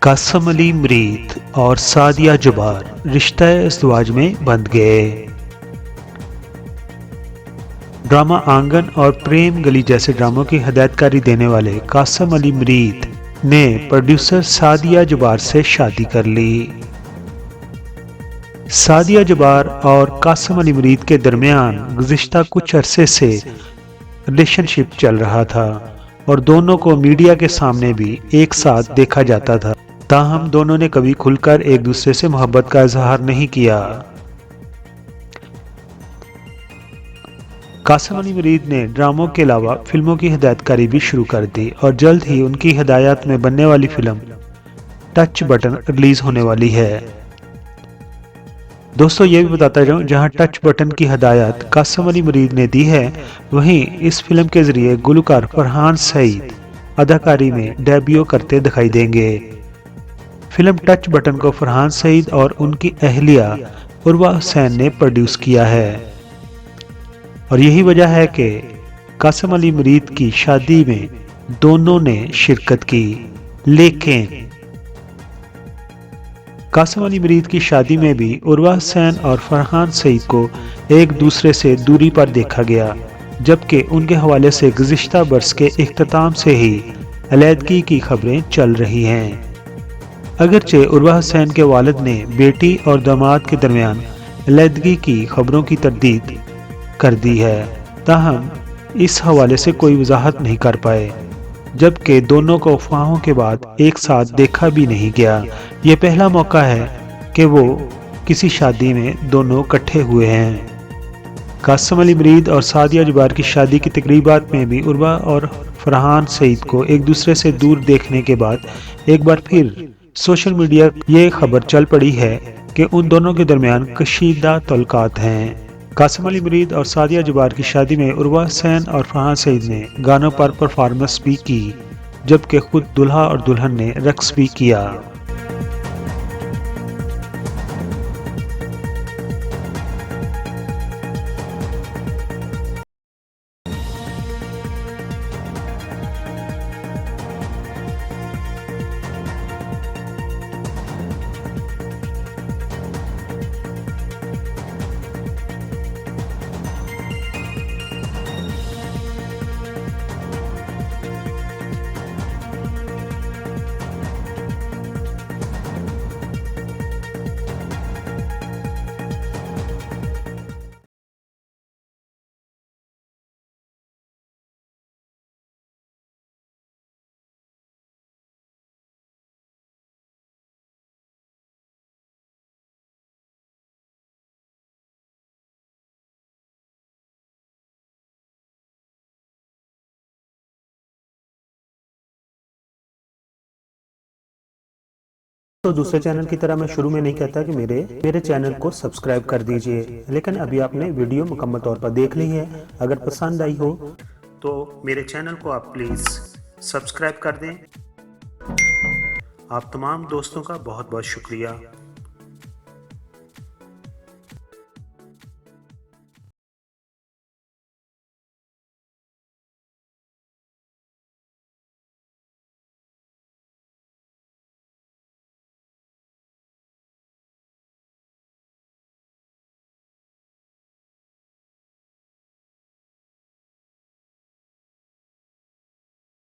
कासम अली मरीद और सादिया जुबार रिश्ता-ए-इज़्दिवाज में बंध गए। ड्रामा आंगन और प्रेम गली जैसे ड्रामों की हिदायतकारी देने वाले कासम अली मरीद ने प्रोड्यूसर सादिया जुबार से शादी कर ली। सादिया जुबार और कासम अली मरीद के दरमियान गुज़िश्ता कुछ अरसे से रिलेशनशिप चल रहा था और दोनों को मीडिया के सामने भी एक साथ देखा जाता था। ताहम दोनों ने कभी खुलकर एक दूसरे से मोहब्बत का इजहार नहीं किया। कासम अली मरीद ने ड्रामों के अलावा फिल्मों की हिदायतकारी भी शुरू कर दी और जल्द ही उनकी हिदायत में बनने वाली फिल्म टच बटन रिलीज होने वाली है। दोस्तों, ये भी बताता जाऊं, जहां टच बटन की हिदायत कासम अली मरीद ने दी है, वहीं इस फिल्म के जरिए गुलकार फरहान सईद अदाकारी में डेब्यू करते दिखाई देंगे। फिल्म टच बटन को फरहान सईद और उनकी अहलिया उर्वा हुसैन ने प्रोड्यूस किया है और यही वजह है कि कासम अली मरीद की शादी में दोनों ने शिरकत की। लेकिन कासम अली मरीद की शादी में भी उर्वा हुसैन और फरहान सईद को एक दूसरे से दूरी पर देखा गया, जबकि उनके हवाले से गुज़िश्ता बरस के इख्तिताम से ही अलैदगी की खबरें चल रही हैं। अगरचे उर्वा हुसैन के वालिद ने बेटी और दामाद के दरमियान अलैदगी की खबरों की तरदीद कर दी है, ताहम इस हवाले से कोई वजाहत नहीं कर पाए, जबकि दोनों को अफवाहों के बाद एक साथ देखा भी नहीं गया। ये पहला मौका है कि वो किसी शादी में दोनों इकट्ठे हुए हैं। कासम अली मरीद और सादिया जुबार की शादी की तकरीबात में भी उर्वा और फरहान सईद को एक दूसरे से दूर देखने के बाद एक बार फिर सोशल मीडिया ये खबर चल पड़ी है कि उन दोनों के दरमियान कशीदा तल्कात हैं। कासम अली मरीद और सादिया जुबार की शादी में उर्वा हुसैन और फरहान सईद ने गानों पर परफॉर्मेंस भी की, जबकि खुद दुल्हा और दुल्हन ने रक्स भी किया। तो दूसरे चैनल की तरह मैं शुरू में नहीं कहता कि मेरे चैनल को सब्सक्राइब कर दीजिए, लेकिन अभी आपने वीडियो मुकम्मल तौर पर देख ली है। अगर पसंद आई हो तो मेरे चैनल को आप प्लीज़ सब्सक्राइब कर दें। आप तमाम दोस्तों का बहुत बहुत शुक्रिया।